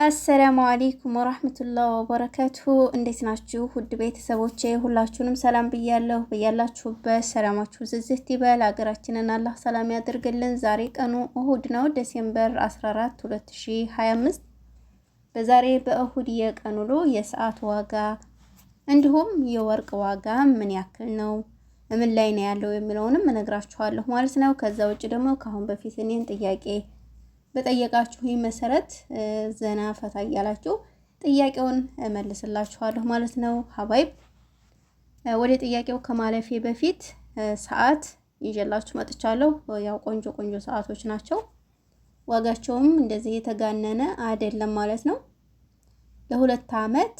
አሰላሙ አለይኩም ወራህመቱላሂ ወበረካቱሁ። እንዴት ናችሁ ውድ ቤተሰቦቼ? ሁላችሁንም ሰላም ብያለሁ። በያላችሁበት ሰላማችሁ ዝዝት ይበል። ሀገራችንን አላህ ሰላም ያድርግልን። ዛሬ ቀኑ እሁድ ነው፣ ዲሴምበር 14 2025። በዛሬ በእሁድ የቀን ውሎ የሰዓት ዋጋ እንዲሁም የወርቅ ዋጋ ምን ያክል ነው፣ ምን ላይ ነው ያለው የሚለውንም እነግራችኋለሁ ማለት ነው። ከዛ ውጭ ደግሞ ከአሁን በፊት እኔን ጥያቄ በጠየቃችሁ መሰረት ዘና ፈታ እያላችሁ ጥያቄውን እመልስላችኋለሁ ማለት ነው። ሀባይብ ወደ ጥያቄው ከማለፌ በፊት ሰዓት ይዤላችሁ መጥቻለሁ። ያው ቆንጆ ቆንጆ ሰዓቶች ናቸው። ዋጋቸውም እንደዚህ የተጋነነ አይደለም ማለት ነው። ለሁለት አመት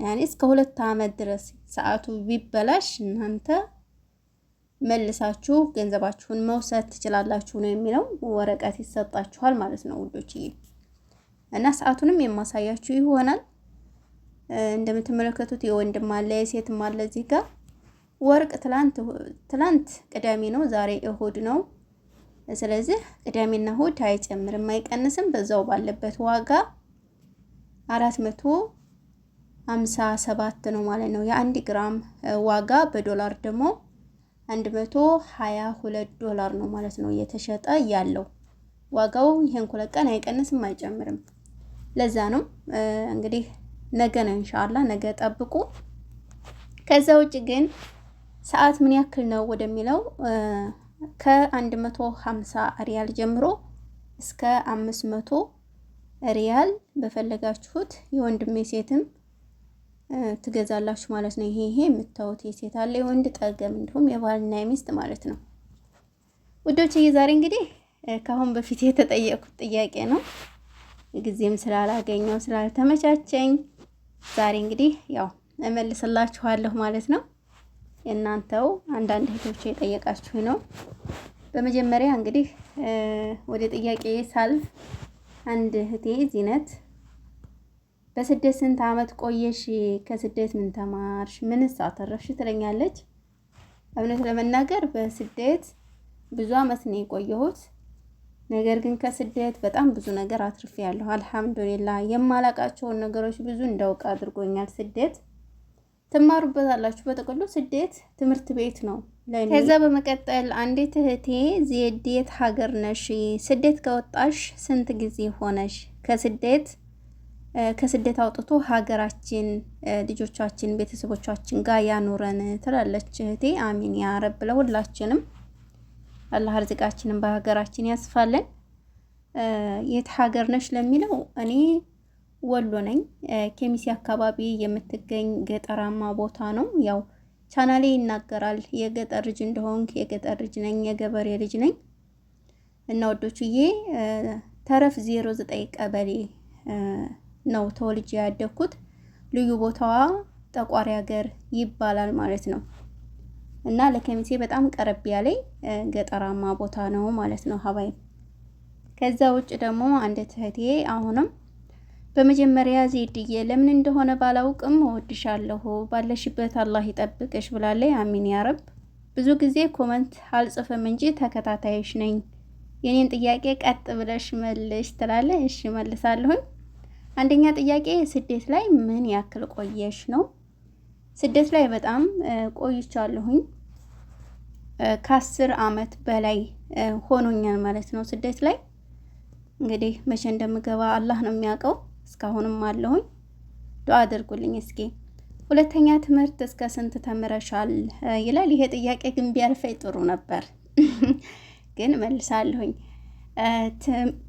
ያኔ እስከ 2 አመት ድረስ ሰዓቱ ቢበላሽ እናንተ መልሳችሁ ገንዘባችሁን መውሰድ ትችላላችሁ ነው የሚለው። ወረቀት ይሰጣችኋል ማለት ነው ውዶችዬ። እና ሰዓቱንም የማሳያችሁ ይሆናል። እንደምትመለከቱት የወንድም አለ የሴትም አለ። እዚህ ጋር ወርቅ ትላንት ቅዳሜ ነው፣ ዛሬ እሁድ ነው። ስለዚህ ቅዳሜና እሁድ አይጨምርም አይቀንስም፣ በዛው ባለበት ዋጋ 457 ነው ማለት ነው። የ1 ግራም ዋጋ በዶላር ደግሞ 122 ዶላር ነው ማለት ነው እየተሸጠ ያለው። ዋጋው ይሄን ሁለት ቀን አይቀንስም አይጨምርም። ለዛ ነው እንግዲህ ነገ ነው ኢንሻአላህ፣ ነገ ጠብቁ። ከዛ ውጭ ግን ሰዓት ምን ያክል ነው ወደሚለው ከ150 ሪያል ጀምሮ እስከ 500 ሪያል በፈለጋችሁት የወንድም የሴትም ትገዛላችሁ ማለት ነው። ይሄ የምታዩት የሴት አለ የወንድ ጠገም እንዲሁም የባልና የሚስት ማለት ነው ውዶች። ዛሬ እንግዲህ ከአሁን በፊት የተጠየቁት ጥያቄ ነው። ጊዜም ስላላገኘው ስላልተመቻቸኝ ዛሬ እንግዲህ ያው እመልስላችኋለሁ ማለት ነው። እናንተው አንዳንድ እህቶች የጠየቃችሁ ነው። በመጀመሪያ እንግዲህ ወደ ጥያቄ ሳልፍ አንድ እህቴ ዚነት በስደት ስንት አመት ቆየሽ? ከስደት ምን ተማርሽ? ምንስ አተረፍሽ? ትለኛለች። እውነት ለመናገር በስደት ብዙ አመት ነው የቆየሁት። ነገር ግን ከስደት በጣም ብዙ ነገር አትርፌያለሁ። አልሐምዱሊላህ የማላቃቸውን ነገሮች ብዙ እንዳውቅ አድርጎኛል። ስደት ትማሩበታላችሁ። በጥቅሉ ስደት ትምህርት ቤት ነው ለኔ። ከዛ በመቀጠል አንዲት እህቴ የት ሀገር ነሽ? ስደት ከወጣሽ ስንት ጊዜ ሆነሽ? ከስደት አውጥቶ ሀገራችን ልጆቻችን ቤተሰቦቻችን ጋር ያኑረን ትላለች እህቴ። አሚን ያ ረብ። ለሁላችንም አላህ ርዝቃችንን በሀገራችን ያስፋለን። የት ሀገር ነሽ ለሚለው እኔ ወሎ ነኝ። ኬሚሴ አካባቢ የምትገኝ ገጠራማ ቦታ ነው። ያው ቻናሌ ይናገራል የገጠር ልጅ እንደሆንክ። የገጠር ልጅ ነኝ፣ የገበሬ ልጅ ነኝ። እና ወዶችዬ ተረፍ 09 ቀበሌ ነው ተወልጄ ያደኩት። ልዩ ቦታዋ ጠቋሪ ሀገር ይባላል ማለት ነው። እና ለከሚሴ በጣም ቀረብ ያለኝ ገጠራማ ቦታ ነው ማለት ነው ሀባይ። ከዛ ውጭ ደግሞ አንድ እህቴ አሁንም በመጀመሪያ ዜድዬ ለምን እንደሆነ ባላውቅም እወድሻለሁ፣ ባለሽበት አላህ ይጠብቅሽ ብላለች። አሚን ያ ረብ። ብዙ ጊዜ ኮመንት አልጽፍም እንጂ ተከታታይሽ ነኝ። የኔን ጥያቄ ቀጥ ብለሽ መልሽ ትላለች። እሺ መልሳለሁኝ። አንደኛ ጥያቄ ስደት ላይ ምን ያክል ቆየሽ ነው። ስደት ላይ በጣም ቆይቻለሁኝ። ከ10 አመት በላይ ሆኖኛል ማለት ነው ስደት ላይ። እንግዲህ መቼ እንደምገባ አላህ ነው የሚያውቀው። እስካሁንም አለሁኝ። ዱአ አድርጉልኝ እስኪ። ሁለተኛ ትምህርት እስከ ስንት ተምረሻል ይላል። ይሄ ጥያቄ ግን ቢያልፈኝ ጥሩ ነበር ግን መልሳለሁኝ።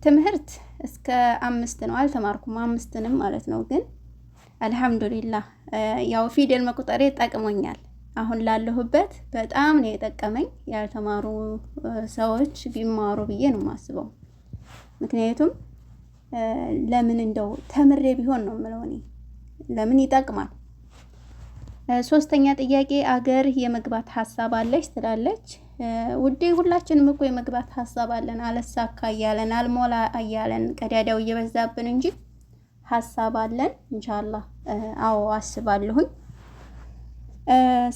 ትምህርት እስከ 5 ነው። አልተማርኩም 5ንም ማለት ነው። ግን አልሐምዱሊላህ ያው ፊደል መቁጠሬ ጠቅሞኛል። አሁን ላለሁበት በጣም ነው የጠቀመኝ። ያልተማሩ ሰዎች ቢማሩ ብዬ ነው የማስበው። ምክንያቱም ለምን እንደው ተምሬ ቢሆን ነው የምለው እኔ። ለምን ይጠቅማል። ሶስተኛ ጥያቄ አገር የመግባት ሀሳብ አለች ትላለች። ውዴ ሁላችንም እኮ የመግባት ሀሳብ አለን። አለሳካ እያለን አልሞላ እያለን ቀዳዳው እየበዛብን እንጂ ሀሳብ አለን ኢንሻአላህ። አዎ አስባለሁኝ።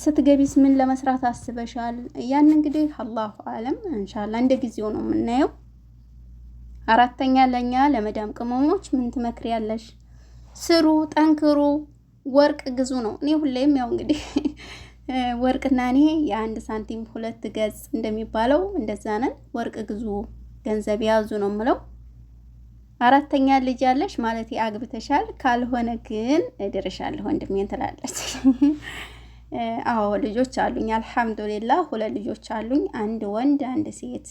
ስትገቢስ ምን ለመስራት አስበሻል? ያን እንግዲህ አላሁ አለም ኢንሻአላህ እንደ ጊዜው ነው የምናየው። አራተኛ ለኛ ለመዳም ቅመሞች ምን ትመክሪያለሽ? ስሩ፣ ጠንክሩ፣ ወርቅ ግዙ ነው። እኔ ሁሌም ያው እንግዲህ ወርቅና እኔ የአንድ ሳንቲም ሁለት ገጽ እንደሚባለው እንደዛ ነን። ወርቅ ግዙ፣ ገንዘብ ያዙ ነው የምለው። አራተኛ ልጅ ያለሽ ማለት አግብተሻል፣ ካልሆነ ግን እድርሻለሁ ወንድሜን ትላለች። አዎ ልጆች አሉኝ አልሐምዱሊላህ፣ 2 ልጆች አሉኝ። አንድ ወንድ አንድ ሴት፣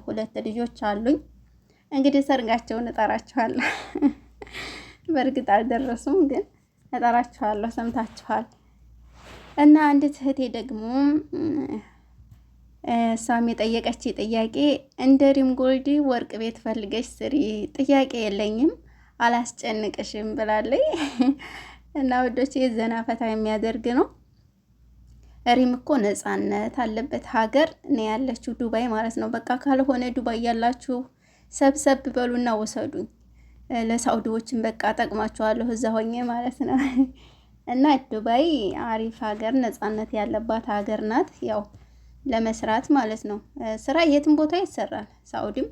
2 ልጆች አሉኝ። እንግዲህ ሰርጋቸውን እጠራችኋለሁ። በእርግጥ አልደረሱም፣ ግን እጠራችኋለሁ። ሰምታችኋል። እና አንዲት እህቴ ደግሞ እሷም የጠየቀች ጥያቄ እንደ ሪም ጎልድ ወርቅ ቤት ፈልገሽ ስሪ፣ ጥያቄ የለኝም አላስጨንቅሽም ብላለች። እና ወዶች ዘና ፈታ የሚያደርግ ነው። ሪም እኮ ነፃነት አለበት ሀገር ነው ያለችው፣ ዱባይ ማለት ነው። በቃ ካልሆነ ዱባይ ያላችሁ ሰብሰብ በሉና ወሰዱኝ። ለሳውዲዎችን በቃ ጠቅማቸዋለሁ እዛ ሆኜ ማለት ነው። እና ዱባይ አሪፍ ሀገር፣ ነፃነት ያለባት ሀገር ናት። ያው ለመስራት ማለት ነው። ስራ የትም ቦታ ይሰራል፣ ሳውዲም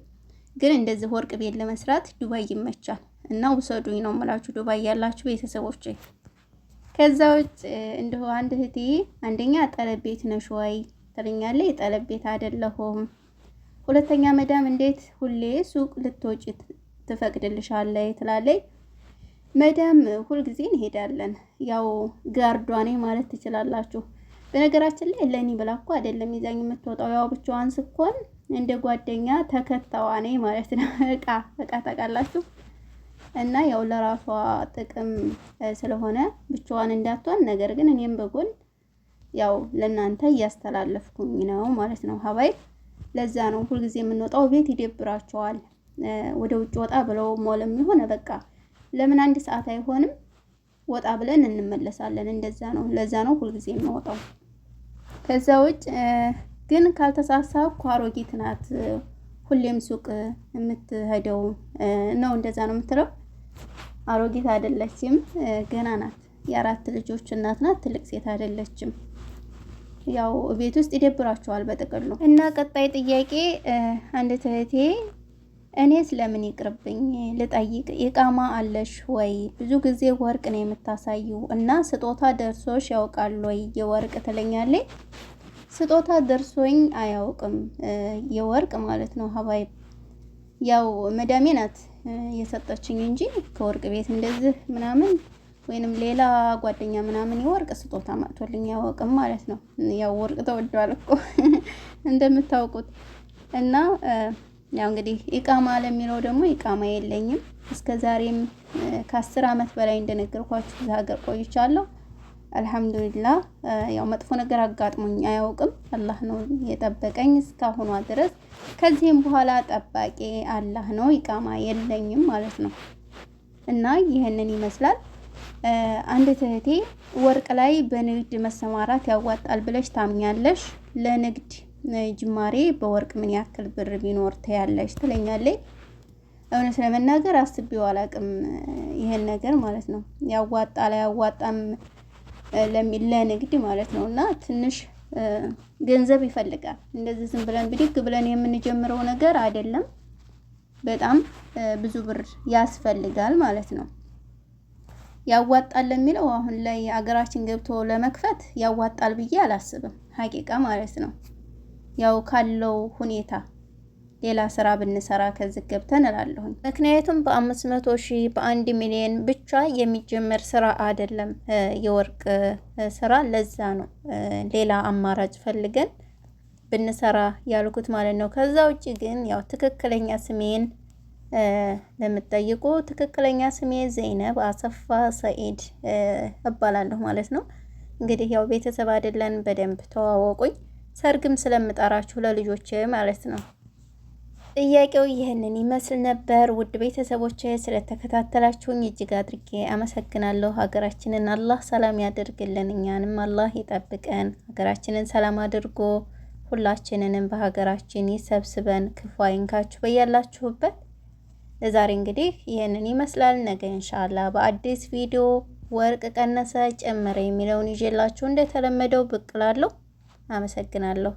ግን እንደዚህ ወርቅ ቤት ለመስራት ዱባይ ይመቻል። እና ውሰዱኝ ነው የምላችሁ ዱባይ ያላችሁ ቤተሰቦች። ከዛ ውጭ እንደው አንድ እህቴ አንደኛ ጠለብ ቤት ነሽ ወይ ትለኛለች። ጠለብ ቤት አይደለሁም። ሁለተኛ መዳም እንዴት ሁሌ ሱቅ ልትወጪ ትፈቅድልሻለች ትላለች። መዳም ሁልጊዜ እንሄዳለን። ያው ጋርዷ ነኝ ማለት ትችላላችሁ። በነገራችን ላይ ለኔ ብላ እኮ አይደለም ይዛኝ የምትወጣው፣ ያው ብቻዋን ስኮን እንደ ጓደኛ ተከታዋ ነኝ ማለት ነው። እቃ ታውቃላችሁ። እና ያው ለራሷ ጥቅም ስለሆነ ብቻዋን እንዳትሆን፣ ነገር ግን እኔም በጎን ያው ለናንተ እያስተላለፍኩኝ ነው ማለት ነው ሀባይ። ለዛ ነው ሁልጊዜ የምንወጣው። ቤት ይደብራቸዋል። ወደ ውጭ ወጣ ብለው ሞልም የሆነ በቃ ለምን 1 ሰዓት አይሆንም ወጣ ብለን እንመለሳለን። እንደዛ ነው። ለዛ ነው ሁልጊዜ የምወጣው። ከዛ ውጭ ግን ካልተሳሳብኩ አሮጊት ናት ሁሌም ሱቅ የምትሄደው ነው። እንደዛ ነው የምትለው። አሮጊት አይደለችም፣ ገና ናት። የ4 ልጆች እናት ናት። ትልቅ ሴት አይደለችም። ያው ቤት ውስጥ ይደብራቸዋል በጥቅሉ። እና ቀጣይ ጥያቄ አንድ እህቴ እኔ ስለምን ይቅርብኝ ልጠይቅ፣ ኢቃማ አለሽ ወይ? ብዙ ጊዜ ወርቅ ነው የምታሳዩ እና ስጦታ ደርሶሽ ያውቃል ወይ የወርቅ ትለኛለች። ስጦታ ደርሶኝ አያውቅም፣ የወርቅ ማለት ነው ሀባይ። ያው መዳሜ ናት የሰጠችኝ እንጂ ከወርቅ ቤት እንደዚህ ምናምን ወይንም ሌላ ጓደኛ ምናምን የወርቅ ስጦታ መጥቶልኝ አያውቅም ማለት ነው። ያው ወርቅ ተወዷል እኮ እንደምታውቁት። እና ያው እንግዲህ ኢቃማ ለሚለው ደግሞ ኢቃማ የለኝም። እስከዛሬም ከ10 ዓመት በላይ እንደነገርኳችሁ እዛ ሀገር ቆይቻለሁ። አልሐምዱሊላህ ያው መጥፎ ነገር አጋጥሞኝ አያውቅም። አላህ ነው የጠበቀኝ እስካሁኗ ድረስ። ከዚህም በኋላ ጠባቂ አላህ ነው። ኢቃማ የለኝም ማለት ነው። እና ይህንን ይመስላል። አንድ እህቴ ወርቅ ላይ በንግድ መሰማራት ያዋጣል ብለሽ ታምኛለሽ? ለንግድ ጅማሬ በወርቅ ምን ያክል ብር ቢኖር ታያለሽ ትለኛለች። እውነት ለመናገር አስቤው አላቅም ይሄን ነገር ማለት ነው። ያዋጣል አያዋጣም ለንግድ ማለት ነው። እና ትንሽ ገንዘብ ይፈልጋል። እንደዚህ ዝም ብለን ብድግ ብለን የምንጀምረው ነገር አይደለም። በጣም ብዙ ብር ያስፈልጋል ማለት ነው። ያዋጣል ለሚለው አሁን ላይ አገራችን ገብቶ ለመክፈት ያዋጣል ብዬ አላስብም ሀቂቃ ማለት ነው። ያው ካለው ሁኔታ ሌላ ስራ ብንሰራ ከዚህ ገብተን እላለሁኝ። ምክንያቱም በ500 ሺህ በ1 ሚሊዮን ብቻ የሚጀመር ስራ አይደለም የወርቅ ስራ። ለዛ ነው ሌላ አማራጭ ፈልገን ብንሰራ ያልኩት ማለት ነው። ከዛ ውጪ ግን ያው ትክክለኛ ስሜን ለምትጠይቁ ትክክለኛ ስሜ ዘይነብ አሰፋ ሰኢድ እባላለሁ ማለት ነው። እንግዲህ ያው ቤተሰብ አይደለን፣ በደንብ ተዋወቁኝ። ሰርግም ስለምጠራችሁ ለልጆቼ ማለት ነው። ጥያቄው ይህንን ይመስል ነበር። ውድ ቤተሰቦቼ ስለተከታተላችሁኝ እጅግ አድርጌ አመሰግናለሁ። ሀገራችንን አላህ ሰላም ያደርግልን፣ እኛንም አላህ ይጠብቀን። ሀገራችንን ሰላም አድርጎ ሁላችንንም በሀገራችን ይሰብስበን፣ ክፉ አይንካችሁ በያላችሁበት። ለዛሬ እንግዲህ ይህንን ይመስላል። ነገ ኢንሻአላህ በአዲስ ቪዲዮ ወርቅ ቀነሰ ጨመረ የሚለውን ይዤላችሁ እንደተለመደው ብቅ እላለሁ። አመሰግናለሁ።